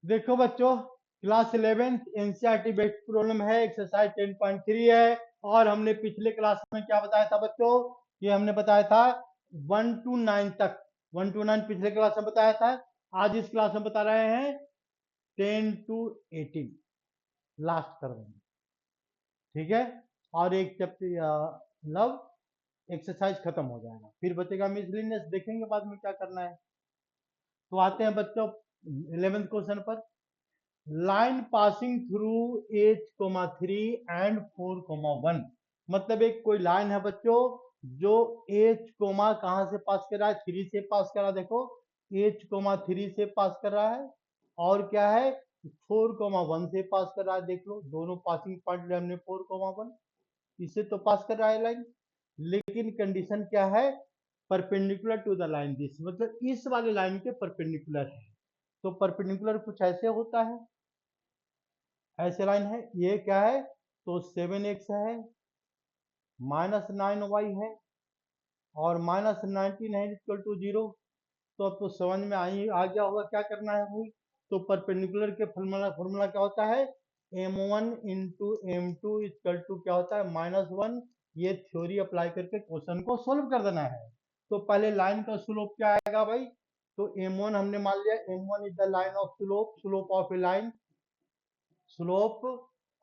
देखो बच्चों, class 11 NCERT based problem है, एक्सरसाइज 10.3 है। और हमने पिछले क्लास में क्या बताया था बच्चों? ये हमने बताया था 1 to 9 तक। 1 to 9 पिछले क्लास में बताया था। आज इस क्लास में बता रहे हैं 10 to 18 लास्ट कर रहे हैं। ठीक है, और एक चैप्टर लव एक्सरसाइज खत्म हो जाएगा, फिर बचेगा मिसलिनियस, देखेंगे बाद में क्या करना है। तो आते हैं बच्चों 11th क्वेश्चन पर। Line passing through h,3 and 4,1। मतलब एक कोई लाइन है बच्चों जो h कोमा कहां से पास कर रहा है? 3 से पास कर रहा है। देखो h,3 से पास कर रहा है, और क्या है 4,1 से पास कर रहा है। देख लो दोनों पासिंग पॉइंट हमने 4,1 इसे तो पास कर रहा है लाइन, लेकिन कंडीशन क्या है? Perpendicular to the line this, मतलब इस वाले लाइन के परपेंडिकुलर है। तो परपेंडिकुलर कुछ ऐसे होता है, ऐसे लाइन है। ये क्या है? तो 7x है, -9y है, और -19 है इक्वल टू 0। तो अब तो समझ में आ गया होगा क्या करना है भाई। तो परपेंडिकुलर के फॉर्मूला क्या होता है? m1 into m2 equal to क्या होता है? -1। ये थ्योरी अप्लाई करके क्वेश्चन को सोल्व कर देना है। तो पहले लाइन का स्लोप क्या आएगा भाई? तो m1 हमने मान लिया, m1 is the line of slope, slope of A line, slope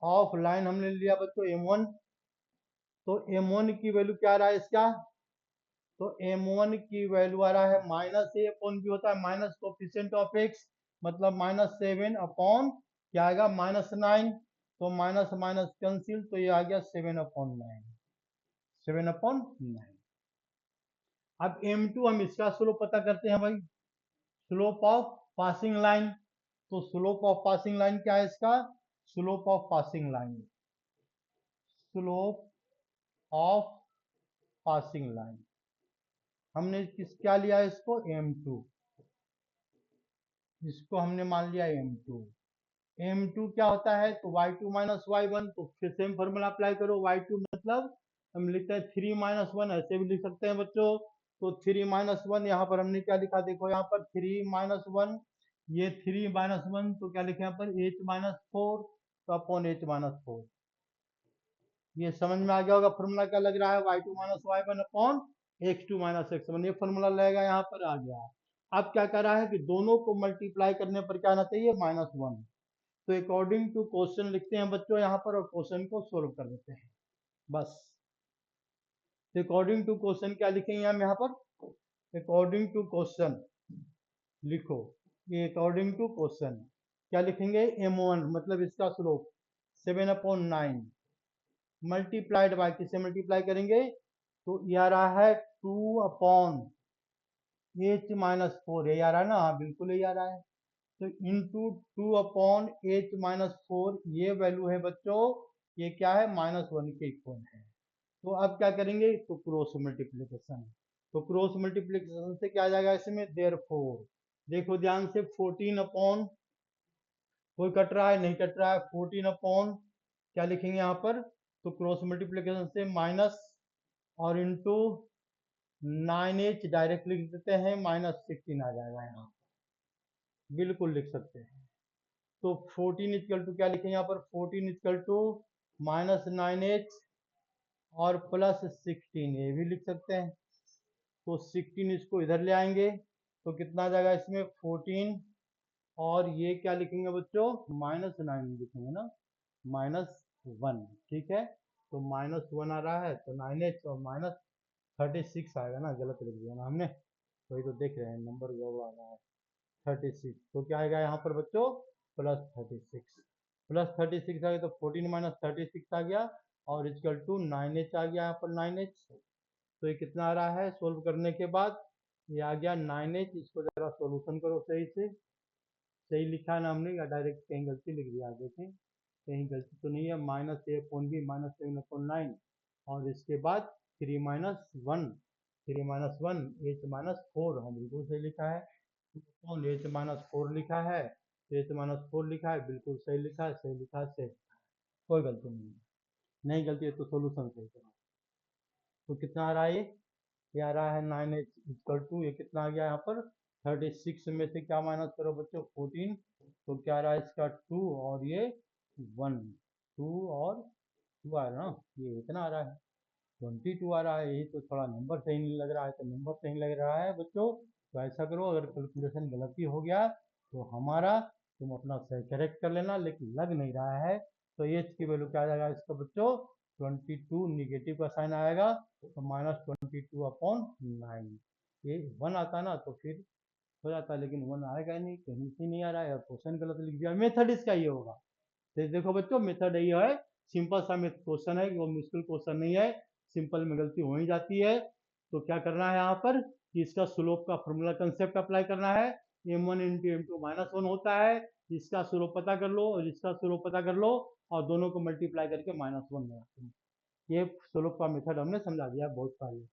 of line हमने लिया बच्चों m1। तो m1 की वैल्यू क्या आ रहा है इसका? तो m1 की वैल्यू आ रहा है -a/b, होता है माइनस कोफिशिएंट ऑफ x, मतलब -7 अपॉन क्या आएगा? -9। तो माइनस माइनस कैंसिल, तो ये आ गया 7/9, 7/9। अब m2 हम इसका स्लोप पता करते हैं भाई, स्लोप ऑफ पासिंग लाइन। तो स्लोप ऑफ पासिंग लाइन क्या है इसका? Slope of passing line, slope of passing line हमने क्या लिया इसको? m2, इसको हमने मान लिया m2। m2 क्या होता है? तो y2 माइनस y1। तो फिर सेम फॉर्मूला अप्लाई करो, y2 मतलब हम लिखते हैं 3 - 1, ऐसे भी लिख सकते हैं बच्चों। तो 3 - 1 यहाँ पर हमने क्या लिखा? देखो यहाँ पर 3 - 1, ये 3 - 1, तो क्या लिखे यहाँ पर? h-4, तो अपॉन h-4। ये समझ में आ गया होगा फॉर्मूला क्या लग रहा है? y2 minus y1 upon x2 minus x1, ये फॉर्मूला लगेगा, यहाँ पर आ गया। अब क्या कर रहा है कि दोनों को मल्टीप्लाई करने पर क्या आना चाहिए? -1। तो अकॉर्डिंग टू क्वेश्चन लिखते हैं बच्चों यहाँ पर, और क्वेश्चन को सोल्व कर देते हैं बस। तो अकॉर्डिंग टू क्वेश्चन क्या लिखेंगे हम यहाँ पर? अकॉर्डिंग टू क्वेश्चन लिखो, ये अकॉर्डिंग टू क्वेश्चन क्या लिखेंगे? m1 मतलब इसका स्लोप 7/9 मल्टीप्लाइड बाय, किसे मल्टीप्लाई करेंगे? तो ये आ रहा है 2/h-4, ये आ रहा है ना? हाँ बिल्कुल यही आ रहा है। तो इंटू 2/h-4, ये वैल्यू है बच्चों, ये क्या है? -1 के इक्वल है। तो अब क्या करेंगे? तो क्रॉस मल्टीप्लीकेशन। तो क्रॉस मल्टीप्लीकेशन से क्या आ जाएगा इसमें? देयरफॉर, देखो ध्यान से, 14 अपॉन, कोई कट रहा है? नहीं कट रहा है। 14 अपॉन क्या लिखेंगे यहाँ पर? तो क्रॉस मल्टीप्लीकेशन से माइनस, और इंटू 9h डायरेक्ट लिख देते हैं, -16 आ जाएगा यहाँ, बिल्कुल लिख सकते हैं। तो 14 इक्वल टू क्या लिखें यहाँ पर? 14 इक्वल टू -9h और +16, ये भी लिख सकते हैं। तो 16 इसको इधर ले आएंगे, तो कितना आ जाएगा इसमें? 14, और ये क्या लिखेंगे बच्चों? -9 लिखेंगे ना, -1। ठीक है, तो -1 आ रहा है, तो 9h और -36 आएगा ना, गलत लिख दिया ना हमने, वही तो देख रहे हैं नंबर गड़बड़ आ रहा है। 36, तो क्या आएगा यहाँ पर बच्चों? +36, +36 आ गया, तो 14 - 36 आ गया, और इक्वल टू 9h आ गया यहाँ पर, 9h। तो ये कितना आ रहा है सोल्व करने के बाद? ये आ गया 9h। इसको जरा सॉल्यूशन करो सही से, सही लिखा है ना हमने, या डायरेक्ट कहीं गलती लिख दिया? देखें कहीं गलती तो नहीं है। -a/b -7/9, और इसके बाद 3 - 1, 3 - 1 h-4, हाँ बिल्कुल सही लिखा है। h-4 लिखा है, h-4 लिखा है, बिल्कुल सही लिखा है, सही लिखा है, सही, कोई गलती नहीं है। नहीं गलती है तो सोल्यूशन सही करो। तो कितना आ रहा है ये आ रहा है 9h इक्वल टू, ये कितना आ गया यहाँ पर? 36 में से क्या माइनस करो बच्चों? 14, तो क्या आ रहा है इसका 2 और ये 1, 2 और 2 आ रहा है ना, ये इतना आ रहा है 22 आ रहा है। यही तो थोड़ा नंबर सही नहीं लग रहा है, तो नंबर सही लग रहा है बच्चों तो ऐसा करो, अगर कैलकुलेशन गलती हो गया तो हमारा तुम अपना सही करेक्ट कर लेना, लेकिन लग नहीं रहा है तो एच की वैल्यू क्या आ जाएगा इसका बच्चों 22, निगेटिव का साइन आएगा तो -22/9। ये 1 आता ना तो फिर हो जाता, लेकिन 1 आएगा ही नहीं, कहीं से नहीं आ रहा है और क्वेश्चन गलत लिख दिया। मेथड इसका ये होगा, तो देखो बच्चों मेथड ये है, सिंपल सा क्वेश्चन है, वो मुश्किल क्वेश्चन नहीं है, सिंपल में गलती हो ही जाती है। तो क्या करना है यहाँ पर कि इसका स्लोप का फॉर्मूला कंसेप्ट अप्लाई करना है, m1 इंटू m2 -1 होता है, इसका स्लोप पता कर लो और इसका स्लोप पता कर लो और दोनों को मल्टीप्लाई करके -1 लगाते हैं। ये स्लोप का मेथड हमने समझा दिया बहुत पहले,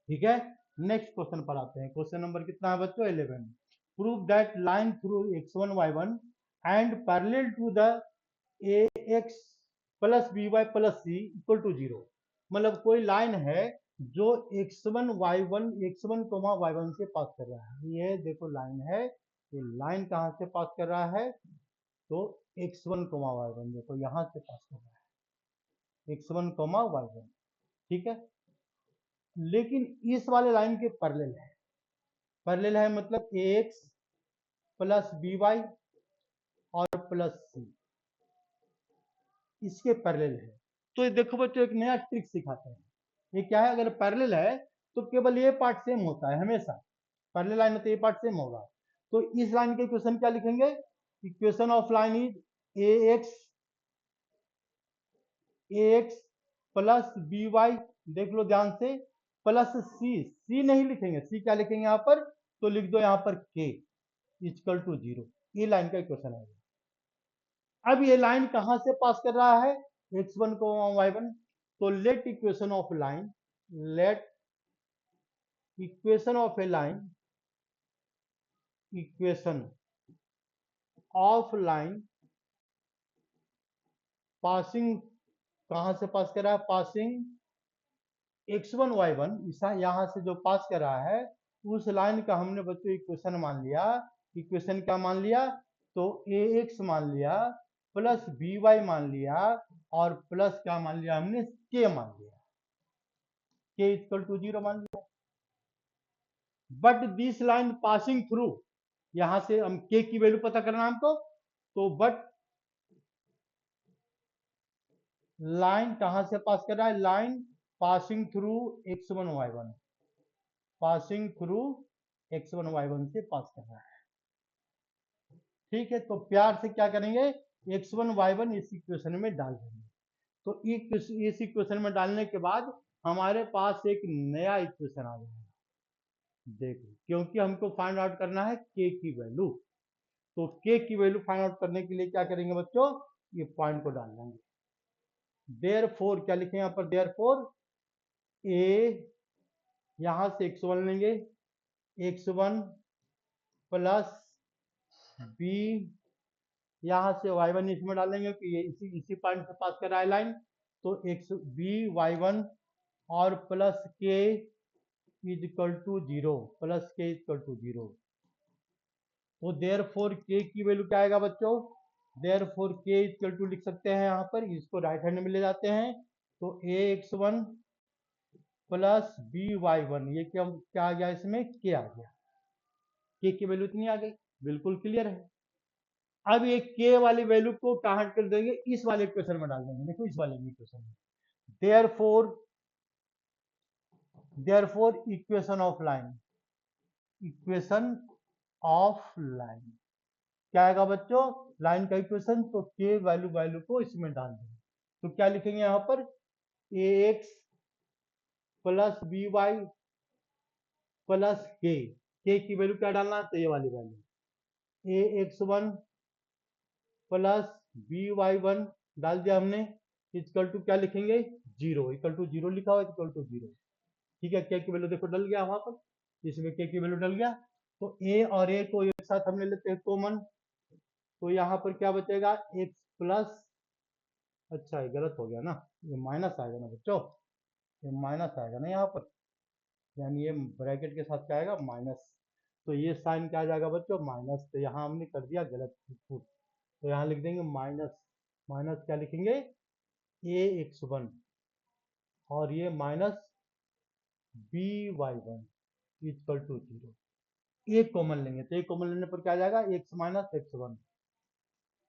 ठीक है। नेक्स्ट क्वेश्चन पर आते हैं, क्वेश्चन नंबर कितना है बच्चों 11। Prove that line through x1 y1 and parallel to the ax plus by plus c equal to 0। मतलब कोई लाइन है जो x1 y1 x1 y1 से पास कर रहा है, ये देखो लाइन है, ये लाइन कहाँ से पास कर रहा है तो x1 y1 देखो यहाँ से पास कर रहा है x1 y1, ठीक है। लेकिन इस वाले लाइन के पैरेलल है, पैरेलल है मतलब ax प्लस by और प्लस c इसके पैरेलल है। तो ये देखो बच्चों एक नया ट्रिक सिखाते हैं, ये क्या है, अगर पैरेलल है तो केवल ये पार्ट सेम होता है हमेशा, पैरेलल लाइन है तो ये पार्ट सेम होगा। तो इस लाइन के इक्वेशन क्या लिखेंगे, equation of line is ax plus by, देख लो ध्यान से, प्लस c नहीं लिखेंगे, c क्या लिखेंगे यहाँ पर, तो लिख दो यहाँ पर k इक्वल टू 0। ये लाइन का इक्वेशन है। अब ये लाइन कहां से पास कर रहा है x1 को y1, तो let equation of line, let equation of A line, equation of line passing, कहां से पास कर रहा है, पासिंग x1 y1, यहां से जो पास कर रहा है उस लाइन का हमने बच्चों इक्वेशन मान लिया, इक्वेशन क्या मान लिया, तो ax मान लिया प्लस by मान लिया और प्लस क्या मान लिया हमने k मान लिया, k इक्वल टू 0 मान लिया। But this line passing through, यहां से हम k की वैल्यू पता करना हमको, तो बट लाइन कहां से पास कर रहा है, line passing through x1 y1, passing through x1 y1 से पास कर रहा है, ठीक है। तो प्यार से क्या करेंगे, x1 y1 इस इक्वेशन में डाल देंगे, तो इस इक्वेशन में डालने के बाद हमारे पास एक नया इक्वेशन आ जाएगा, देखो क्योंकि हमको फाइंड आउट करना है k की वैल्यू, तो k की वैल्यू फाइंड आउट करने के लिए क्या करेंगे बच्चों, ये पॉइंट को डाल देंगे, देयरफॉर क्या लिखें यहाँ पर, देयरफॉर a, यहां से x1 लेंगे, x1 प्लस b, यहां से y1 इसमें डालेंगे कि ये इसी पॉइंट से पास कर रहा है लाइन, तो x b y1 और plus k is equal to 0, plus k equal to 0। तो देयरफॉर k की वैल्यू क्या आएगा बच्चों, देयरफॉर k इक्वल टू लिख सकते हैं यहाँ पर, इसको राइट हैंड में ले जाते हैं, तो ax1 प्लस by1, ये क्या आ गया इसमें, k आ गया, k की वैल्यू इतनी आ गई, बिल्कुल क्लियर है। अब ये k वाली वैल्यू को कहां कर देंगे, इस वाले इक्वेशन में डाल देंगे, देखो इस वाले इक्वेशन में, therefore equation of line, equation of line क्या आएगा बच्चों, लाइन का इक्वेशन, तो k वैल्यू को इसमें डाल देंगे, तो क्या लिखेंगे यहाँ पर, ax plus by plus k की वैल्यू क्या डालना, तो ये वाली वैल्यू ax1 प्लस by1 डाल दिया हमने, इक्वल टू क्या लिखेंगे, 0, इक्वल टू 0 लिखा हुआ, इक्वल टू 0, ठीक है। k की वैल्यू देखो डल गया वहां पर, इसमें k की वैल्यू डल गया, तो a और a को एक साथ हमने लेते हैं कॉमन, तो यहाँ पर क्या बचेगा, x प्लस, अच्छा ये गलत हो गया ना, ये माइनस आएगा ना बच्चों, ये माइनस आएगा ना यहाँ पर, यानी ये ब्रैकेट के साथ क्या आएगा माइनस, तो ये साइन क्या आ जाएगा बच्चों, माइनस। तो यहाँ हमने कर दिया गलत पुट, तो यहाँ लिख देंगे माइनस, माइनस क्या लिखेंगे, ax1 और ये माइनस by1 इक्वल टू 0। एक कॉमन लेंगे तो एक कॉमन लेने पर क्या आ जाएगा, x minus x1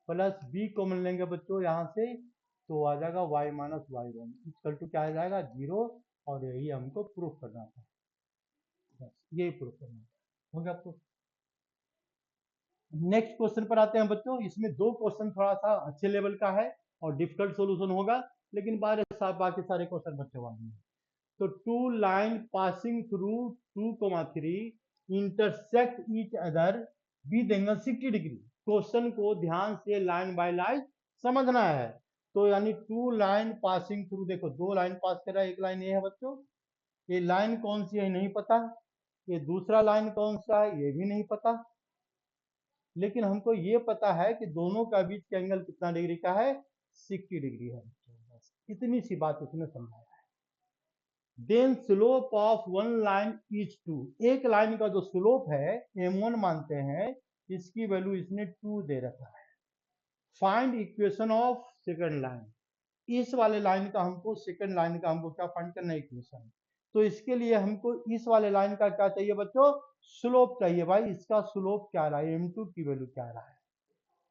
plus b common लेंगे बच्चों यहाँ से तो आ जाएगा y minus y1 equal to क्या आ जाएगा, 0। और यही हमको प्रूफ करना था, बस यही प्रूफ करना था, हो गया प्रूफ। नेक्स्ट क्वेश्चन पर आते हैं बच्चों। इसमें दो क्वेश्चन थोड़ा सा अच्छे लेवल का है और डिफिकल्ट सॉल्यूशन होगा, लेकिन बाकी सारे क्वेश्चन बच्चों वाले हैं। तो two line passing through 2,3 intersect each other with angle 60 degree. Question को ध्यान से लाइन बाय लाइन समझना है। तो यानी टू लाइन पासिंग थ्रू, देखो दो लाइन पास कर रहा है, एक लाइन ये है बच्चों, ये लाइन कौन सी है नहीं पता, ये दूसरा लाइन कौन सा है ये भी नहीं पता, लेकिन हमको ये पता है कि दोनों का बीच का एंगल कितना डिग्री का है, 60 डिग्री है। बस इतनी सी बात इसने समझाया है। Then slope of one line is 2, एक लाइन का जो स्लोप है m1 मानते हैं, इसकी वैल्यू इसने 2 दे रखा है। Find equation of second line, इस वाले लाइन का हमको, सेकंड लाइन का हमको क्या फाइंड करना है, इक्वेशन। तो इसके लिए हमको इस वाले लाइन का क्या चाहिए बच्चों, स्लोप चाहिए। भाई इसका स्लोप क्या रहा है, m2 की वैल्यू क्या रहा है,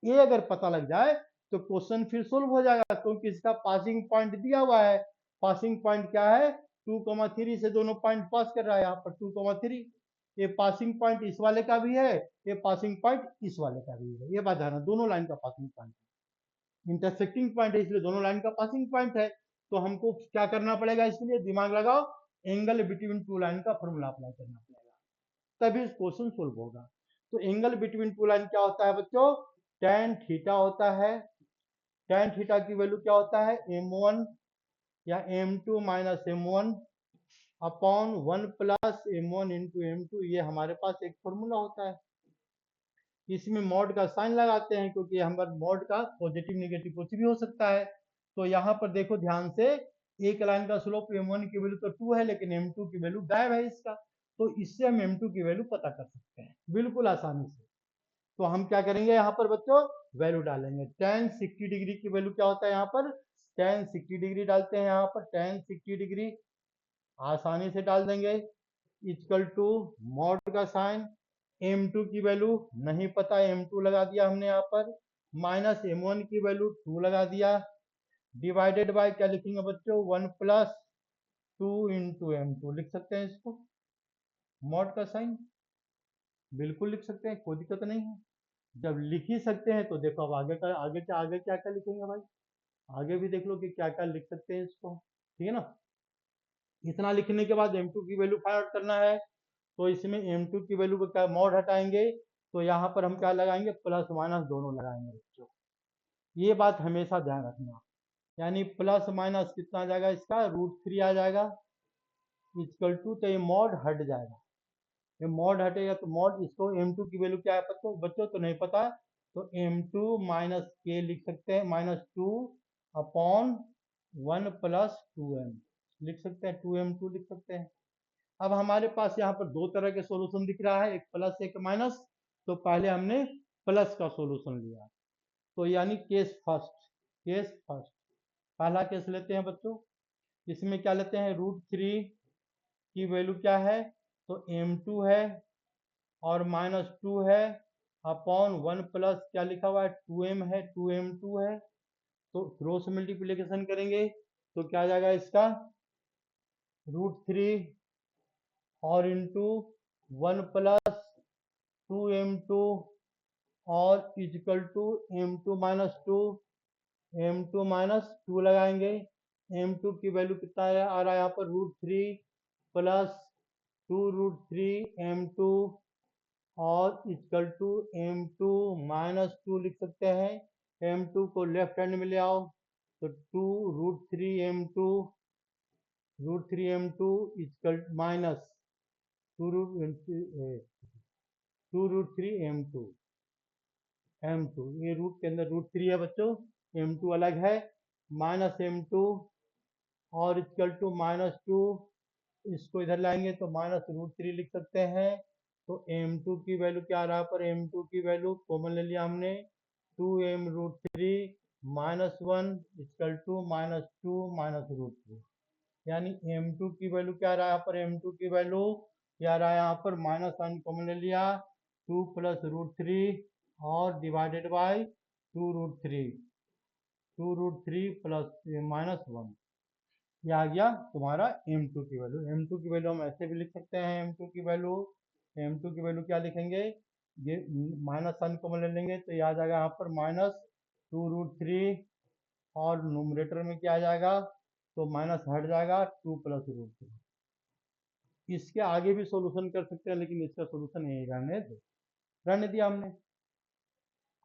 ये अगर पता लग जाए तो क्वेश्चन फिर सोल्व हो जाएगा, क्योंकि इसका पासिंग पॉइंट दिया हुआ है। पासिंग पॉइंट क्या है, 2,3 से दोनों पॉइंट पास कर रहा है, यहाँ पर 2,3। ये पासिंग पॉइंट इस वाले का भी है, ये पासिंग पॉइंट इस वाले का भी है, ये बात ध्यान, दोनों लाइन का पासिंग पॉइंट है, इंटरसेक्टिंग पॉइंट है, इसलिए दोनों लाइन का पासिंग पॉइंट है। तो हमको क्या करना पड़ेगा, इसके लिए दिमाग लगाओ, एंगल बिटवीन टू लाइन का फॉर्मूला अप्लाई करना पड़ेगा, तभी क्वेश्चन सोल्व होगा। तो एंगल बिटवीन टू लाइन क्या होता है बच्चों, tan थीटा होता है। tan थीटा की वैल्यू क्या होता है, m1 या m2 minus m1 upon 1 plus m1 into m2, ये हमारे पास एक फॉर्मूला होता है। इसमें मॉड का साइन लगाते हैं, क्योंकि हमारे मॉड का पॉजिटिव निगेटिव कुछ भी हो सकता है। तो यहाँ पर देखो ध्यान से, एक लाइन का स्लोप m1 की वैल्यू तो 2 है, लेकिन m2 की वैल्यू गायब है इसका, तो इससे हम m2 की वैल्यू पता कर सकते हैं बिल्कुल आसानी से। तो हम क्या करेंगे यहाँ पर बच्चों, वैल्यू डालेंगे। tan 60 डिग्री की वैल्यू क्या होता है, यहाँ पर tan 60 डिग्री डालते हैं, यहाँ पर tan 60 डिग्री आसानी से डाल देंगे, इक्वल टू मॉड का साइन, m2 की वैल्यू नहीं पता, m2 लगा दिया हमने यहाँ पर, माइनस m1 की वैल्यू 2 लगा दिया, डिवाइडेड बाय क्या लिखेंगे बच्चों, 1 प्लस 2 इंटू m2 लिख सकते हैं इसको, मॉड का साइन बिल्कुल लिख सकते हैं, कोई दिक्कत नहीं है। जब लिख ही सकते हैं तो देखो अब आगे क्या क्या लिखेंगे भाई, आगे भी देख लो कि क्या क्या लिख सकते हैं इसको, ठीक है ना। इतना लिखने के बाद m2 की वैल्यू फाइंड आउट करना है, तो इसमें m2 की वैल्यू को क्या मॉड हटाएंगे, तो यहाँ पर हम क्या लगाएंगे, प्लस माइनस दोनों लगाएंगे बच्चों, ये बात हमेशा ध्यान रखना। यानी प्लस माइनस कितना आ जाएगा इसका, √3 आ जाएगा, इक्वल टू, तो ये मॉड हट जाएगा, ये मॉड हटेगा तो मॉड, इसको m2 की वैल्यू क्या है बच्चों तो नहीं पता, तो m2 माइनस के लिख सकते हैं, -2 अपॉन 1 प्लस 2m लिख सकते हैं, 2m2 लिख सकते हैं। अब हमारे पास यहाँ पर दो तरह के सॉल्यूशन दिख रहा है, एक प्लस एक माइनस, तो पहले हमने प्लस का सॉल्यूशन लिया, तो यानी केस फर्स्ट पहला केस लेते हैं बच्चों। इसमें क्या लेते हैं, √3 की वैल्यू क्या है, तो m2 है और -2 है अपॉन 1 प्लस क्या लिखा हुआ है, 2m है, 2m2 है। तो क्रॉस मल्टीप्लिकेशन करेंगे तो क्या आ जाएगा इसका, √3 और इंटू 1 प्लस 2m2 और equal to m2 minus 2, m2 minus 2 लगाएंगे, m2 की वैल्यू कितना आ रहा है यहाँ पर, √3 प्लस 2√3m2 और इक्वल टू m2 माइनस 2 लिख सकते हैं, m2 को लेफ्ट हैंड में ले आओ, तो 2√3m2 √3m2 equal minus 2√3m2 m2, ये रूट के अंदर √3 है बच्चों, m2 अलग है, माइनस m2 और इक्वल टू -2, इसको इधर लाएंगे तो -√3 लिख सकते हैं, तो m2 की वैल्यू क्या आ रहा है पर m2 की वैल्यू कॉमन ले लिया हमने 2m√3 -1 इक्वल टू -2 -√3 यानी m2 की वैल्यू क्या आ रहा है यहाँ पर m2 की वैल्यू क्या आ रहा है यहाँ पर माइनस साइन कॉमन ले लिया 2 + √3 और डिवाइडेड बाय 2√3 प्लस -1 ये आ गया तुम्हारा m2 की वैल्यू। m2 की वैल्यू हम ऐसे भी लिख सकते हैं m2 की वैल्यू क्या लिखेंगे ये माइनस साइन कॉमन ले लेंगे तो ये आ जाएगा यहाँ पर -2√3 और न्यूमरेटर में क्या आ जाएगा तो माइनस हट जाएगा 2 + √3। इसके आगे भी सॉल्यूशन कर सकते हैं लेकिन इसका सॉल्यूशन यही रहने दिया हमने।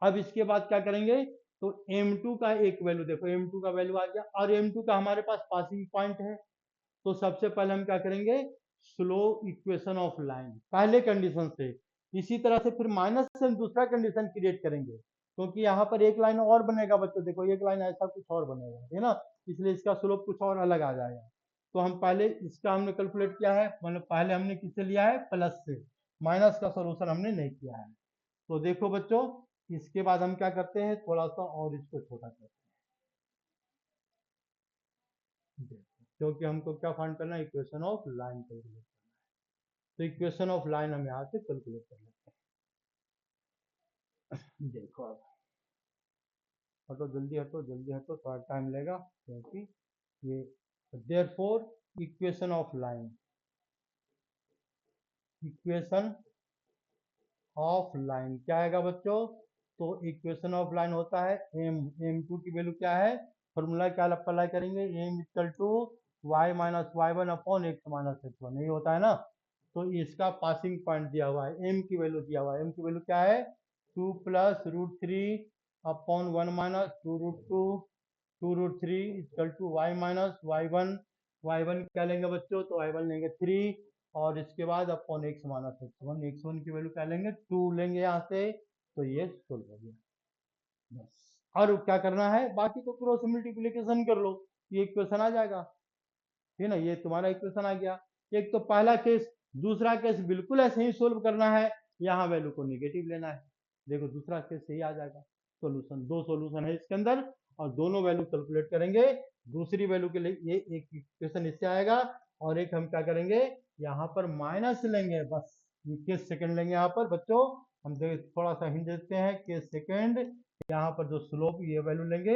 अब इसके बाद क्या करेंगे तो m2 का एक वैल्यू देखो m2 का वैल्यू आ गया और m2 का हमारे पास पासिंग पॉइंट है तो सबसे पहले हम क्या करेंगे स्लो इक्वेशन ऑफ लाइन पहले कंडीशन से इसी तरह से फिर माइनस से हम दूसरा कंडीशन क्रिएट करेंगे क्योंकि यहाँ पर एक लाइन और बनेगा बच्चों देखो एक लाइन ऐसा कुछ और बनेगा है ना इसलिए इसका स्लोप कुछ और अलग आ जाएगा। तो हम पहले इसका हमने कैलकुलेट किया है मतलब पहले हमने किससे लिया है प्लस से माइनस का सोल्यूशन हमने नहीं किया है। तो देखो बच्चों इसके बाद हम क्या करते हैं थोड़ा सा और इसको छोटा करते हैं क्योंकि हमको क्या फाइंड करना है इक्वेशन ऑफ लाइन कैलकुलेट करना है। तो इक्वेशन ऑफ लाइन हम यहाँ से कैलकुलेट कर लेते हैं। देखो अब हटो जल्दी हटो थोड़ा टाइम लेगा क्योंकि ये therefore equation of line equation of line क्या आएगा बच्चों तो इक्वेशन ऑफ लाइन होता है m2 की वैल्यू क्या है फॉर्मूला क्या अप्लाई करेंगे m equal to y minus y1 upon x minus x1 यही होता है ना। तो इसका पासिंग पॉइंट दिया हुआ है m की वैल्यू दिया हुआ है m की वैल्यू क्या है 2 + √3 upon 1 minus 2√3 equal to y minus y1 क्या लेंगे बच्चों तो y1 लेंगे 3 और इसके बाद अपॉन x माइनस x1 की वैल्यू क्या लेंगे 2 लेंगे यहाँ से तो ये सोल्व हो गया बस। और क्या करना है बाकी को क्रॉस मल्टीप्लिकेशन कर लो ये इक्वेशन आ जाएगा ठीक है ना ये तुम्हारा इक्वेशन आ गया। एक तो पहला केस दूसरा केस बिल्कुल ऐसे ही सोल्व करना है यहाँ वैल्यू को निगेटिव लेना है देखो दूसरा केस सही आ जाएगा। सोल्यूशन दो सोल्यूशन है इसके अंदर और दोनों वैल्यू कैलकुलेट करेंगे दूसरी वैल्यू के लिए ये एक इक्वेशन इससे आएगा और एक हम क्या करेंगे यहाँ पर माइनस लेंगे बस ये केस सेकंड लेंगे यहाँ पर बच्चों हम थोड़ा सा हिंट देते हैं केस सेकंड यहाँ पर जो स्लोप ये वैल्यू लेंगे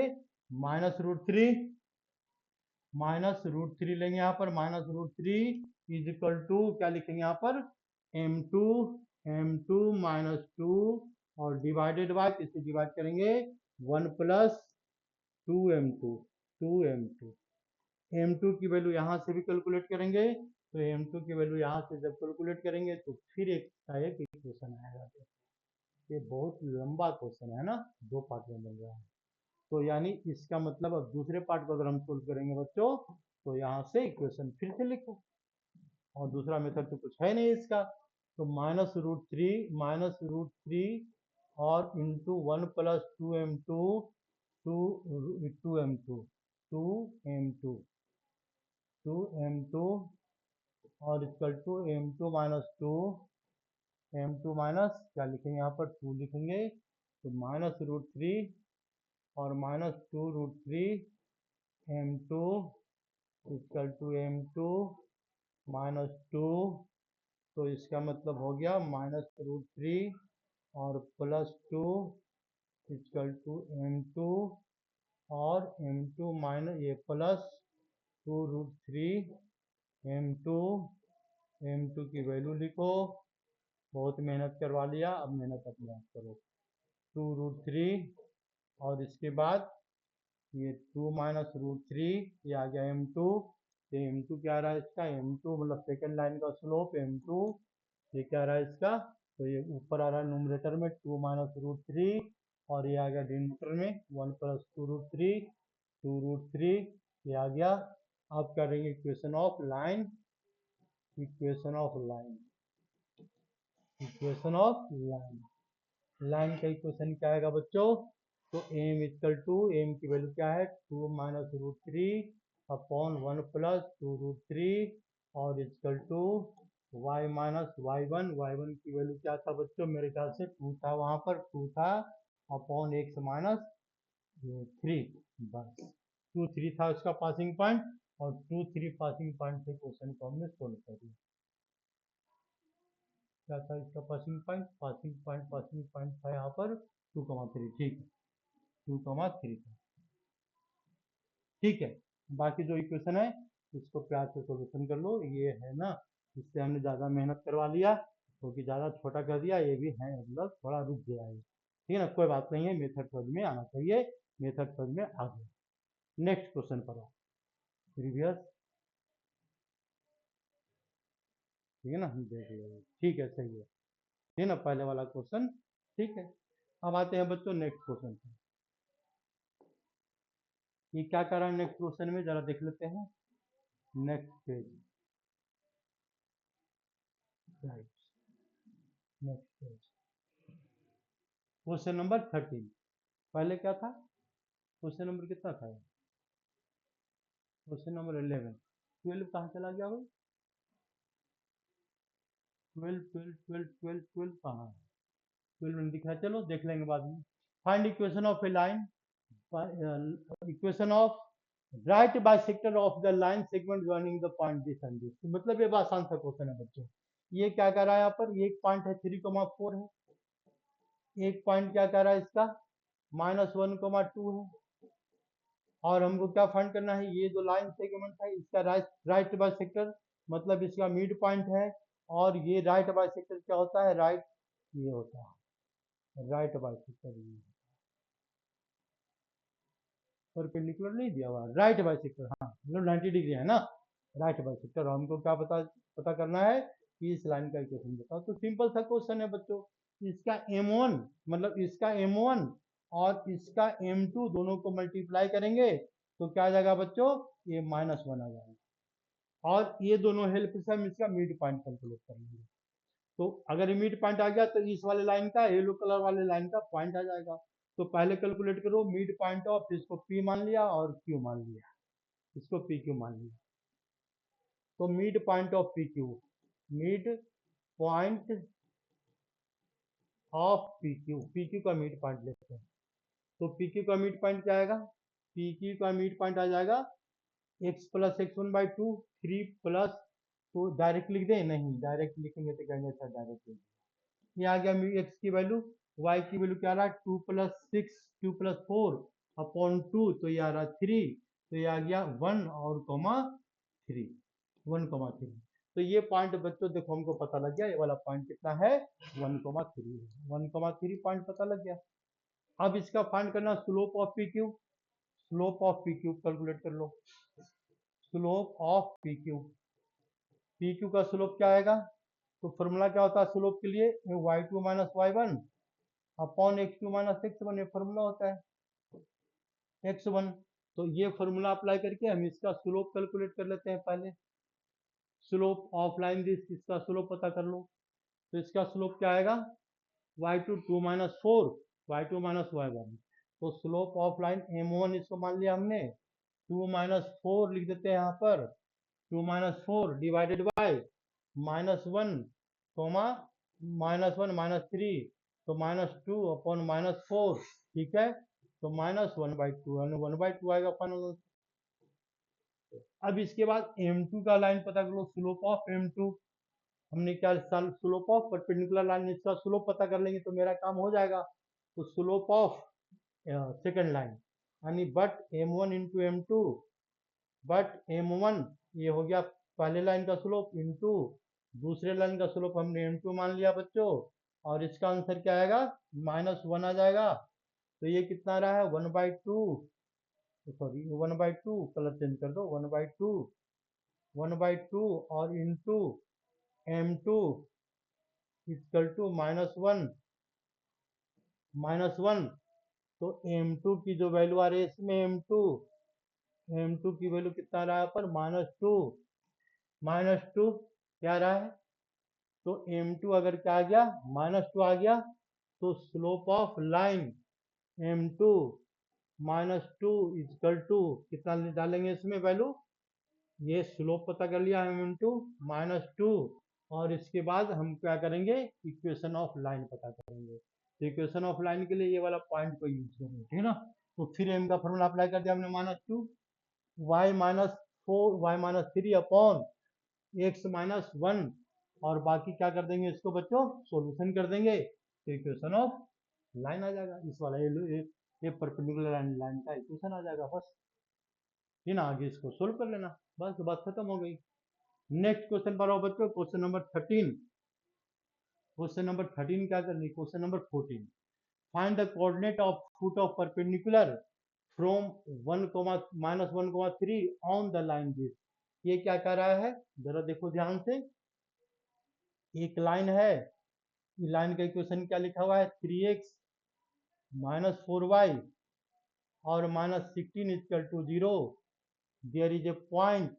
-√3 लेंगे यहाँ पर -√3 इज इक्वल टू क्या लिखेंगे यहाँ पर m2 -2 और डिवाइडेड बाय किससे डिवाइड करेंगे 1 + 2m2 m2 की वैल्यू यहाँ से भी कैलकुलेट करेंगे तो m2 की वैल्यू यहाँ से जब कैलकुलेट करेंगे तो फिर एक इक्वेशन आएगा। ये बहुत लंबा क्वेश्चन है ना दो पार्ट में बन रहा है तो यानी इसका मतलब अब दूसरे पार्ट को अगर हम सोल्व करेंगे बच्चों तो यहाँ से इक्वेशन फिर से लिखो और दूसरा मेथड तो कुछ है नहीं इसका तो -√3 और इंटू 1 + 2m2 2m2 और equal to m2 -2 m2 minus क्या लिखेंगे यहाँ पर 2 लिखेंगे तो -√3 और -2√3 m2 इक्वल टू m2 -2 तो इसका मतलब हो गया -√3 और +2 इक्वल टू m2 और m2 माइनस ये +2√3 m2 की वैल्यू लिखो बहुत मेहनत करवा लिया अब मेहनत अपने आप करो 2√3 और इसके बाद ये 2 -√3 ये आ गया m2 ये m2 क्या आ रहा है इसका m2 मतलब सेकेंड लाइन का स्लोप m2 ये क्या आ रहा है इसका तो ये ऊपर आ रहा है न्यूमरेटर में 2 -√3 और ये आ गया डिनोमिनेटर में 1 + 2√3 ये आ गया। अब करेंगे इक्वेशन ऑफ लाइन लाइन का इक्वेशन क्या आएगा बच्चों तो m इक्वल टू m की वैल्यू क्या है 2 -√3 अपॉन 1 + 2√3 और equal to y minus y1 की वैल्यू क्या था बच्चों, मेरे ख्याल से 2 था, वहां पर 2 था अपॉन x माइनस 3, बस 2 3 था उसका पासिंग पॉइंट, और 2 3 पासिंग पॉइंट से क्वेश्चन को हमने सोल्व कर दिया। क्या था इसका पासिंग पॉइंट था यहाँ पर 2,3, ठीक है, 2,3 था, ठीक है। बाकी जो इक्वेशन है इसको प्यार से सोल्यूशन कर लो, ये है ना, इससे हमने ज़्यादा मेहनत करवा लिया, क्योंकि ज़्यादा छोटा कर दिया, ये भी है मतलब थोड़ा रुक गया है, ठीक है ना, कोई बात नहीं है, मेथड समझ में आना चाहिए, मेथड समझ में आ गया। नेक्स्ट क्वेश्चन पर आओ, प्रीवियस, ठीक है ना, हम देख लेंगे, ठीक है, सही है, ठीक है ना, पहले वाला क्वेश्चन, ठीक है। अब आते हैं बच्चों नेक्स्ट क्वेश्चन पर, ये क्या कर रहा है नेक्स्ट क्वेश्चन में, जरा देख लेते हैं, next page, right, next page, question number 13, पहले क्या था, क्वेश्चन नंबर कितना था, क्वेश्चन नंबर 11, 12 कहाँ चला गया भाई, 12 कहाँ है, 12 नहीं दिख रहा, चलो देख लेंगे बाद में। Find equation of A line, equation of right bisector of the line segment joining the point this and this, मतलब ये आसान सा क्वेश्चन है बच्चों। ये क्या कर रहा है यहाँ पर, एक पॉइंट है 3,4 है, एक पॉइंट क्या कर रहा है इसका -1,2 है, और हमको क्या फाइंड करना है, ये जो लाइन सेगमेंट है इसका राइट बाइसेक्टर, मतलब इसका मिड पॉइंट है, और ये राइट बाइसेक्टर क्या होता है, राइट, ये होता है राइट बाइसेक्टर, ये परपेंडिकुलर नहीं दिया हुआ, राइट बाइसेक्टर, हाँ मतलब 90 डिग्री है ना, राइट बाइसेक्टर, हमको क्या पता करना है कि इस लाइन का इक्वेशन बताओ, तो सिंपल सा क्वेश्चन है बच्चों, इसका m1 मतलब इसका m1 और इसका m2 दोनों को मल्टीप्लाई करेंगे तो क्या आ जाएगा बच्चों, ये -1 आ जाएगा, और ये दोनों हेल्प से हम इसका मिड पॉइंट कैलकुलेट कर लेंगे, तो अगर मिड पॉइंट आ गया तो इस वाले लाइन का, येलो कलर वाले लाइन का पॉइंट आ जाएगा, तो पहले कैलकुलेट करो मिड पॉइंट ऑफ, इसको P मान लिया और Q मान लिया, इसको PQ मान लिया, तो mid point of PQ, mid point of PQ, PQ का मिड पॉइंट लेते हैं, तो PQ का मिड पॉइंट क्या आएगा, PQ का मिड पॉइंट आ जाएगा x प्लस x1/2, 3 प्लस, तो डायरेक्ट लिख दें, नहीं डायरेक्ट लिखेंगे तो कहेंगे सर डायरेक्ट, ये आ गया x की वैल्यू, y की वैल्यू क्या आ रहा है 2 + 6 2 + 4 अपॉन 2, तो ये आ रहा 3, तो ये आ गया 1 और कॉमा 3, 1,3, तो ये पॉइंट बच्चों देखो हमको पता लग गया, ये वाला पॉइंट कितना है 1,3, 1,3 पॉइंट पता लग गया। अब इसका फाइंड करना slope of PQ, slope of PQ calculate कर लो, स्लोप ऑफ PQ, PQ का स्लोप क्या आएगा, तो फॉर्मूला क्या होता है स्लोप के लिए, y2 minus y1 upon x2 minus x1, ये फॉर्मूला होता है x1, तो ये फॉर्मूला अप्लाई करके हम इसका स्लोप कैलकुलेट कर लेते हैं, पहले स्लोप ऑफ लाइन दिस, इसका स्लोप पता कर लो, तो इसका स्लोप क्या आएगा y2 2 minus 4 y2 minus y1, तो स्लोप ऑफ लाइन m1 इसको मान लिया हमने, 2 माइनस 4 लिख देते हैं यहाँ पर, 2 माइनस 4 डिवाइडेड बाय -1 कोमा -1 -3, तो -2 अपॉन -4, ठीक है, तो -1/2 1/2 आएगा फाइनल। अब इसके बाद m2 का लाइन पता कर लो, स्लोप ऑफ m2, हमने क्या स्लोप ऑफ परपेंडिकुलर लाइन, इसका स्लोप पता कर लेंगे तो मेरा काम हो जाएगा, तो स्लोप ऑफ सेकंड लाइन यानी but m1 into m2, but m1 ये हो गया पहले लाइन का स्लोप इंटू दूसरे लाइन का स्लोप हमने m2 मान लिया बच्चों, और इसका आंसर क्या आएगा -1 आ जाएगा, तो ये कितना आ रहा है 1/2, सॉरी 1/2, कलर चेंज कर दो 1/2, 1/2 और इंटू m2 इक्वल टू -1, तो m2 की जो वैल्यू आ रही है इसमें m2 की वैल्यू कितना आ रहा है पर -2 क्या आ रहा है, तो m2 अगर क्या आ गया -2 आ गया, तो slope of line m2 -2 equal to कितना डालेंगे इसमें वैल्यू, ये स्लोप पता कर लिया हम m2 -2 और इसके बाद हम क्या करेंगे, इक्वेशन ऑफ लाइन पता करेंगे। तो इक्वेशन ऑफ लाइन के लिए ये वाला पॉइंट को यूज करेंगे, ठीक है ना। तो फिर m का फॉर्मूला अप्लाई कर दिया हमने, -2 y-4 y-3 अपॉन x-1, और बाकी क्या कर देंगे इसको बच्चों, सॉल्यूशन कर देंगे, तो इक्वेशन ऑफ लाइन आ जाएगा। इस वाला ये परपेंडिकुलर लाइन का इक्वेशन आ जाएगा बस। ये ना, आगे इसको सोल्व कर लेना, बस बात खत्म हो गई। नेक्स्ट क्वेश्चन पर आओ बच्चों, क्वेश्चन नंबर 13। क्वेश्चन नंबर 13 क्या करनी है, question number 14। Find the coordinate of foot of perpendicular from 1, -1, 3 on the line this. ये क्या कह रहा है, जरा देखो ध्यान से। एक लाइन है, लाइन का इक्वेशन क्या लिखा हुआ है, 3x -4y और -16 = 0। There is a point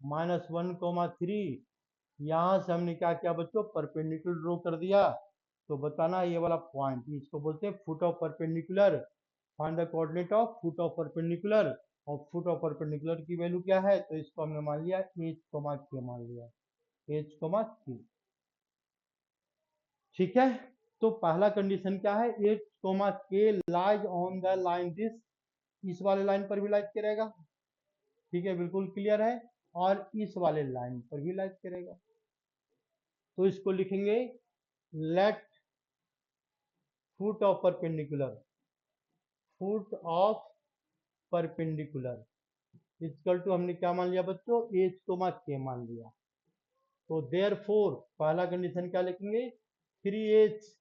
-1, 3। यहाँ से हमने क्या किया बच्चों, परपेंडिकुलर ड्रॉ कर दिया। तो बताना ये वाला पॉइंट, इसको बोलते हैं foot of perpendicular. Find the coordinate of foot of perpendicular. और फुट ऑफ परपेंडिकुलर की वैल्यू क्या है, तो इसको हमने मान लिया h, k मान लिया, h, k। ठीक है। तो पहला कंडीशन क्या है, h, k lies on the line this. इस वाले लाइन पर भी लाइज करेगा, ठीक है, बिल्कुल क्लियर है। और इस वाले लाइन पर भी लाइज करेगा। तो इसको लिखेंगे let foot of perpendicular, foot of perpendicular equal to, हमने क्या मान लिया बच्चों, h, k मान लिया। तो देयरफॉर पहला कंडीशन क्या लिखेंगे, 3h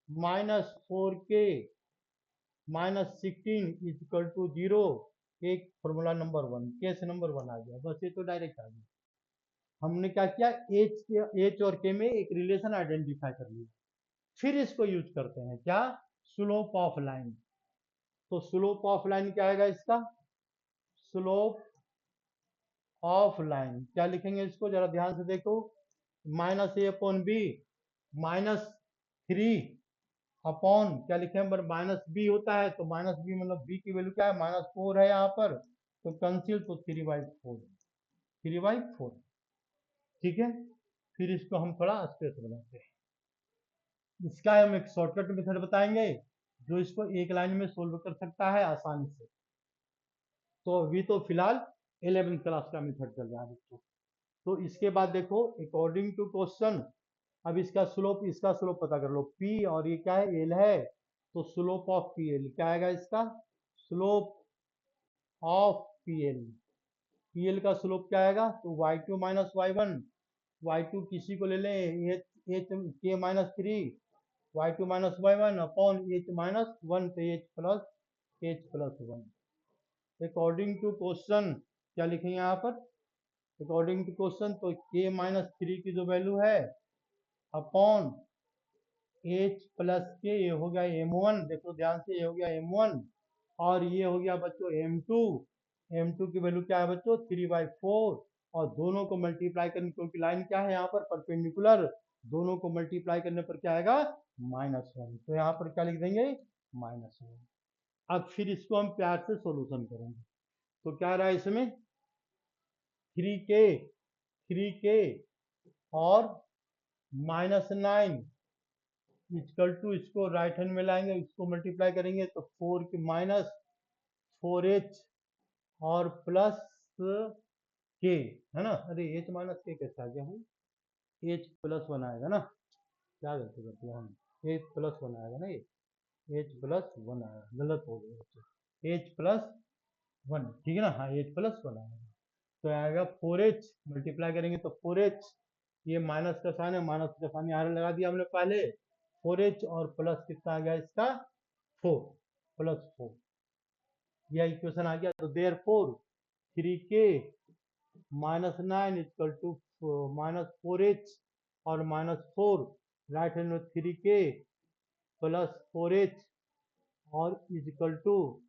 -4k -16 = 0। एक फॉर्मूला नंबर 1, केस नंबर 1 आ गया, बस ये तो डायरेक्ट आ गया। हमने क्या किया, h और k में एक रिलेशन आइडेंटिफाई कर लिया। फिर इसको यूज करते हैं क्या, स्लोप ऑफ लाइन। तो स्लोप ऑफ लाइन क्या आएगा इसका, स्लोप ऑफ लाइन क्या लिखेंगे इसको, जरा ध्यान से देखो। -a/b -3 अपॉन क्या लिखे हैं, -b होता है, तो -b मतलब b की वैल्यू क्या है, -4 है यहाँ पर, तो कैंसिल, तो 3/4, 3/4। ठीक है। फिर इसको हम थोड़ा स्पेस बनाते हैं। इसका हम एक शॉर्टकट मेथड बताएंगे, जो इसको एक लाइन में सोल्व कर सकता है आसानी से। तो अभी तो फिलहाल 11th क्लास का मेथड चल रहा है बच्चों। तो इसके बाद देखो, अकॉर्डिंग टू क्वेश्चन, अब इसका स्लोप पता कर लो, P और ये क्या है, L है। तो स्लोप ऑफ PL क्या आएगा इसका, स्लोप ऑफ PL का स्लोप क्या आएगा, तो y2 - y1, y2 किसी को ले लें, h k -3, y2 - y1 upon h -1, तो h+1। अकॉर्डिंग टू क्वेश्चन क्या लिखेंगे यहाँ पर, अकॉर्डिंग टू क्वेश्चन, तो k -3 की जो वैल्यू है अपॉन h+k, ये हो गया m1, देखो ध्यान से, ये हो गया m1, और ये हो गया बच्चों m2। m2 की वैल्यू क्या है बच्चों, 3/4। और दोनों को मल्टीप्लाई करने, क्योंकि लाइन क्या है यहाँ पर, परपेंडिकुलर, दोनों को मल्टीप्लाई करने पर क्या आएगा, -1। तो यहाँ पर क्या लिख देंगे, -1। अब फिर इसको हम प्यार से सोल्यूशन करेंगे। तो क्या रहा है इसमें, 3k और -9 = इसको राइट हैंड में लाएंगे, इसको मल्टीप्लाई करेंगे, तो 4 के -4h और प्लस k, है ना। अरे h - k कैसे आ गया भाई, h+1 आएगा ना, क्या गलती कर दिया हम, h+1 आएगा ना, ये h+1 आएगा, गलत हो गया, h+1, ठीक है ना, हाँ h+1 आएगा। तो आएगा 4h, मल्टीप्लाई करेंगे तो 4h, ये माइनस का साइन है, माइनस का साइन यहाँ लगा दिया हमने पहले, 4h और प्लस कितना आ गया इसका, 4 +4, यह इक्वेशन आ गया। तो देयरफॉर 3k -9 = -4h और -4, राइट हैंड में 3k + 4h और इक्वल टू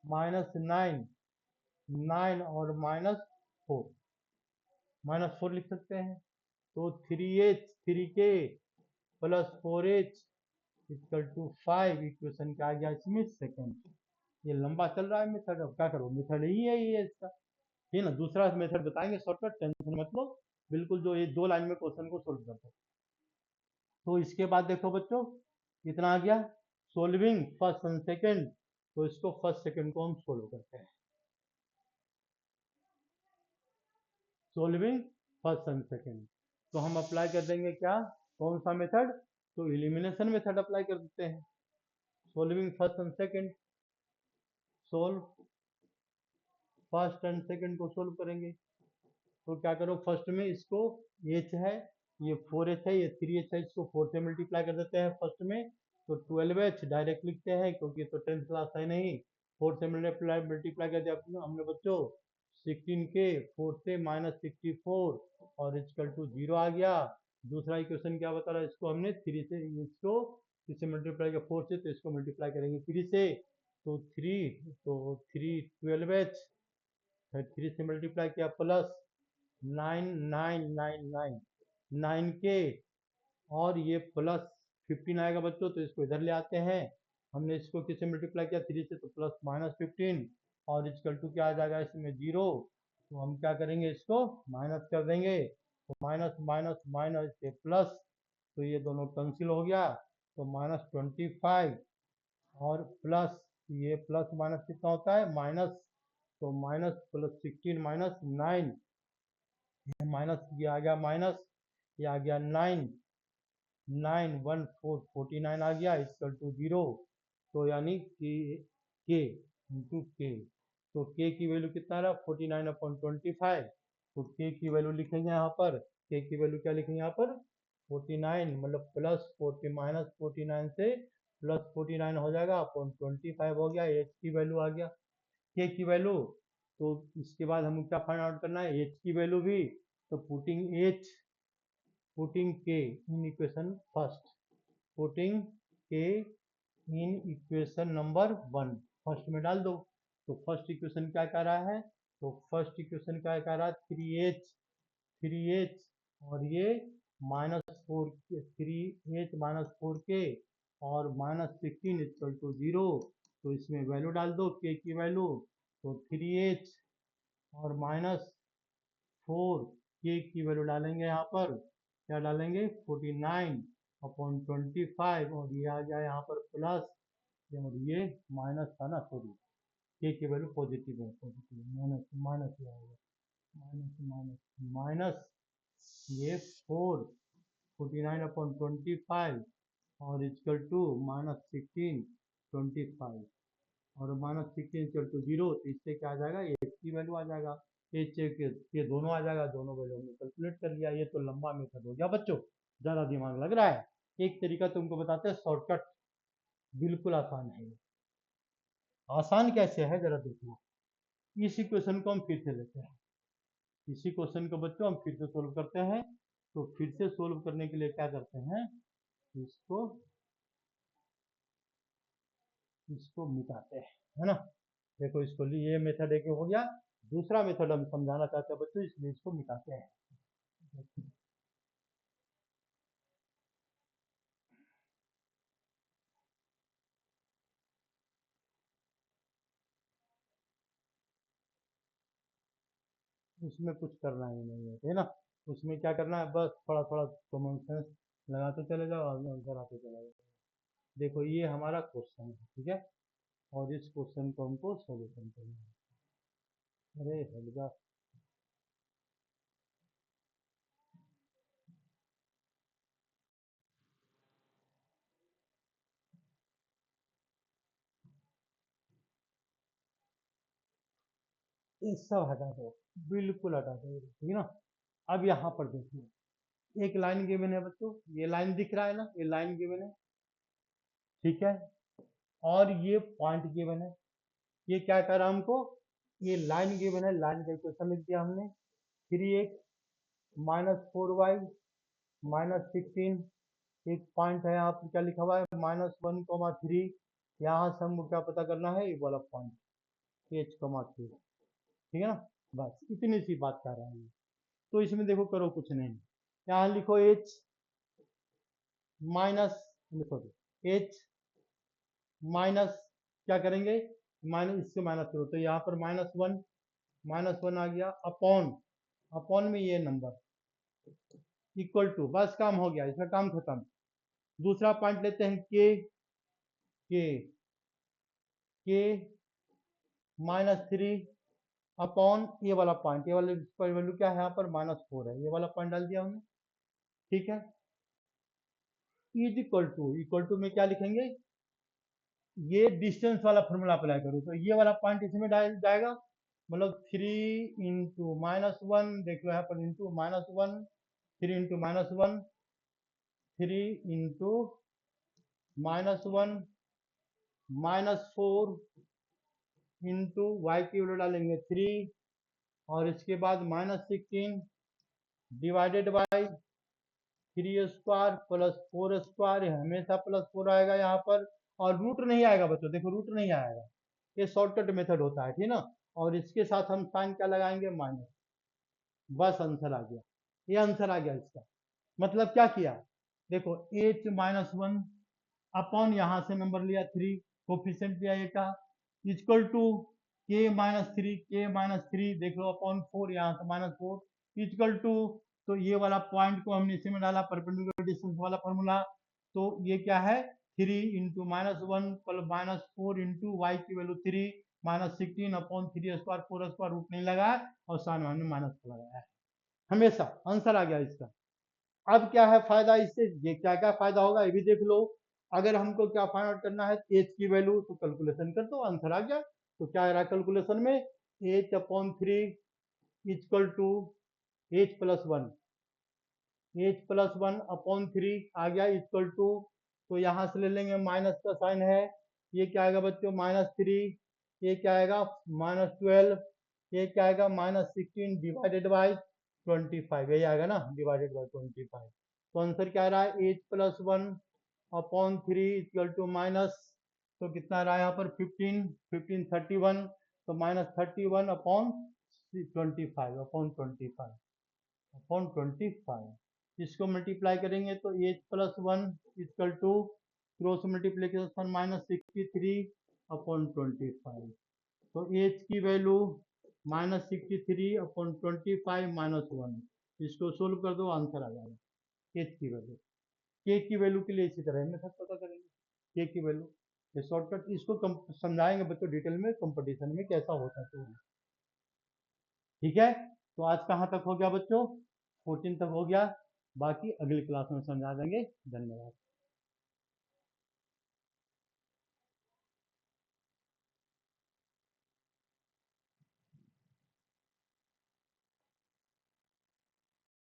-9, 9 और -4, -4 लिख सकते हैं। तो 3k + 4h = 5, इक्वेशन क्या आ गया इसमें, सेकंड। ये लंबा चल रहा है मेथड, अब क्या करो, मेथड ही है ये इसका, ठीक है ना। दूसरा मेथड बताएंगे शॉर्टकट, टेंशन मत लो, बिल्कुल जो ये 2 लाइन में क्वेश्चन को सोल्व कर सकते। तो इसके बाद देखो बच्चों कितना आ गया, सोल्विंग फर्स्ट एंड सेकंड। तो इसको फर्स्ट सेकंड को हम सोल्व करते हैं, सोल्विंग फर्स्ट एंड सेकंड। तो हम अप्लाई कर देंगे क्या, कौन सा मेथड, तो एलिमिनेशन मेथड अप्लाई कर देते हैं। Solving first and second, solve first and second को सोल्व करेंगे। तो क्या करो, फर्स्ट में इसको एच है, ये 4h है, ये 3h है, इसको 4 से मल्टीप्लाई कर देते हैं फर्स्ट में। तो 12h डायरेक्ट लिखते हैं क्योंकि तो 10th क्लास है नहीं। 4 से मल्टीप्लाई कर दिया हमने बच्चों, 16 के 4 से -64 और इक्वल टू 0 आ गया। दूसरा इक्वेशन क्या बता रहा है, इसको हमने 3 से, इसको 3 से मल्टीप्लाई किया 4 से, तो इसको मल्टीप्लाई करेंगे 3 से। तो 3 12h, 3 से मल्टीप्लाई किया प्लस 9999 9 के, और ये प्लस 15 आएगा बच्चों, तो इसको इधर ले आते हैं। हमने इसको किससे मल्टीप्लाई किया, 3 से, तो प्लस -15 और इक्वल टू क्या आ जाएगा इसमें 0। तो हम क्या करेंगे, इसको माइनस कर देंगे। तो माइनस माइनस माइनस से प्लस, तो ये दोनों कैंसिल हो गया। तो -25 और प्लस, ये प्लस माइनस कितना होता है, माइनस। तो माइनस प्लस 16 माइनस 9, माइनस ये आ गया माइनस, ये आ गया 9 9 1 4 49 आ गया इक्वल टू 0। तो यानी कि के इंटू के, तो के की वैल्यू कितना रहा, 49/25। तो के की वैल्यू लिखेंगे यहाँ पर, के की वैल्यू क्या लिखेंगे यहाँ पर, 49, मतलब प्लस 40 -49 से प्लस 49 हो जाएगा अपॉन 25 हो गया। एच की वैल्यू आ गया, के की वैल्यू। तो इसके बाद हमें क्या फाइंड आउट करना है, एच की वैल्यू भी। तो पुटिंग के इन इक्वेशन फर्स्ट, पुटिंग के इन इक्वेशन नंबर 1 फर्स्ट में डाल दो। तो फर्स्ट इक्वेशन क्या कह रहा है, तो फर्स्ट इक्वेशन क्या कह रहा है, 3h और ये -4, 3h-4k और -16 इक्वल टू 0। तो इसमें वैल्यू डाल दो के की वैल्यू। तो 3h और -4 के की वैल्यू डालेंगे यहाँ पर, क्या डालेंगे, 49/25 और ये आ गया यहाँ पर प्लस, और ये माइनस था ना, सॉरी, के की वैल्यू पॉजिटिव है, पॉजिटिव माइनस माइनस ये आएगा, माइनस माइनस माइनस ये 49/25 और इक्वल टू -16/25 और -16 इक्वल टू 0। तो इससे क्या आ जाएगा, एच की वैल्यू आ जाएगा, एच के ये दोनों आ जाएगा, दोनों वैल्यू हमने कैलकुलेट कर लिया। ये तो लंबा मेथड हो गया बच्चों, ज़्यादा दिमाग लग रहा है। एक तरीका तुमको बताते हैं शॉर्टकट, बिल्कुल आसान है। आसान कैसे है जरा देखो, इसी क्वेश्चन को हम फिर से लेते हैं, इसी क्वेश्चन को बच्चों हम फिर से सोल्व करते हैं। तो फिर से सोल्व करने के लिए क्या करते हैं, इसको इसको मिटाते हैं, है ना। देखो इसको ये मेथड एक हो गया, दूसरा मेथड हम समझाना चाहते हैं बच्चों, इसलिए इसको मिटाते हैं। उसमें कुछ करना ही नहीं है ना, उसमें क्या करना है, बस थोड़ा थोड़ा कॉमन सेंस लगाते चले जाओ, आंसर आते चला जाओ। देखो ये हमारा क्वेश्चन है, ठीक है, और इस क्वेश्चन को हमको सोल्यूशन करना है। अरे हट जा, ये सब हटा दो, बिल्कुल हटा दो, ठीक है ना। अब यहाँ पर देखिए, एक लाइन गिवन है बच्चों, ये लाइन दिख रहा है ना, ये लाइन गिवन है, ठीक है, और ये पॉइंट गिवन है। ये क्या कह रहा है हमको, ये लाइन गिवन है, लाइन का इक्वेशन लिख दिया हमने, 3x -4y -16, एक पॉइंट है यहाँ पर क्या लिखा हुआ है, -1,3। यहाँ से हमको क्या पता करना है, ये वाला पॉइंट h,3, ठीक है ना। बस इतनी सी बात कर रहा है। तो इसमें देखो करो कुछ नहीं, यहाँ लिखो h minus, sorry h minus, क्या करेंगे, माइनस, इससे माइनस करो, तो यहाँ पर -1 आ गया, अपॉन, अपॉन में ये नंबर, इक्वल टू, बस काम हो गया, इसका काम खत्म। दूसरा पॉइंट लेते हैं के के -3 अपॉन ये वाला पॉइंट, ये वाले वैल्यू क्या है यहाँ पर -4 है, ये वाला पॉइंट डाल दिया हमने। ठीक है, इज इक्वल टू में क्या लिखेंगे, ये डिस्टेंस वाला फॉर्मूला अप्लाई करो तो ये वाला पॉइंट इसमें डाल जाएगा, मतलब 3 इंटू -1, देख लो यहाँ पर into -1, 3 into -1, 3 into -1 -4 into y की वैल्यू डालेंगे 3, और इसके बाद -16 डिवाइडेड बाई 3² प्लस 4², हमेशा +4 आएगा यहाँ पर, और रूट नहीं आएगा बच्चों, देखो रूट नहीं आएगा, ये शॉर्टकट मेथड होता है, ठीक ना। और इसके साथ हम साइन क्या लगाएंगे, माइनस। बस आंसर आ गया, ये आंसर आ गया इसका। मतलब क्या किया, देखो h-1 अपॉन यहाँ से नंबर लिया 3, कोफिशिएंट लिया ये का, इक्वल टू k-3 देख लो अपॉन 4, यहाँ से -4 इक्वल टू, तो ये वाला पॉइंट को हमने इसी में डाला, परपेंडिकुलर डिस्टेंस वाला फॉर्मूला। तो ये क्या है, 3 इंटू -1 प्लस -4 इंटू वाई की वैल्यू 3 -16 अपॉन 3² 4² रूट नहीं लगा है, और साइन हमने माइनस लगाया है, हमेशा आंसर आ गया इसका। अब क्या है फायदा इससे, ये क्या क्या फायदा होगा ये भी देख लो। अगर हमको क्या फाइंड आउट करना है एच की वैल्यू, तो कैलकुलेशन कर दो, आंसर आ गया। तो क्या आ रहा है कैलकुलेशन में, h/3 equal to h+1, h+1 upon 3 आ गया इक्वल टू, तो यहाँ से ले लेंगे, माइनस का साइन है, ये क्या आएगा बच्चों -3, ये क्या आएगा -12, ये क्या आएगा -16 डिवाइडेड बाई 25, यही आएगा ना, डिवाइडेड बाई 25। तो आंसर क्या आ रहा है, h+1 upon 3 equal to minus, तो कितना आ रहा है यहाँ पर 15 31, तो -31 अपॉन 25 अपॉन 25 अपॉन 25, इसको मल्टीप्लाई करेंगे तो h+1 equal to cross multiplication -63 upon 25, तो h की वैल्यू -63 अपॉन 25 -1, इसको सोल्व कर दो, आंसर आ जाएगा h की वैल्यू। k की वैल्यू के लिए इसी तरह मेथड पता करेंगे, k की वैल्यू, ये शॉर्टकट, इसको समझाएंगे बच्चों डिटेल में कंपटीशन में कैसा होता है तो। ठीक है, तो आज कहाँ तक हो गया बच्चों, 14 तक हो गया, बाकी अगली क्लास में समझा देंगे। धन्यवाद।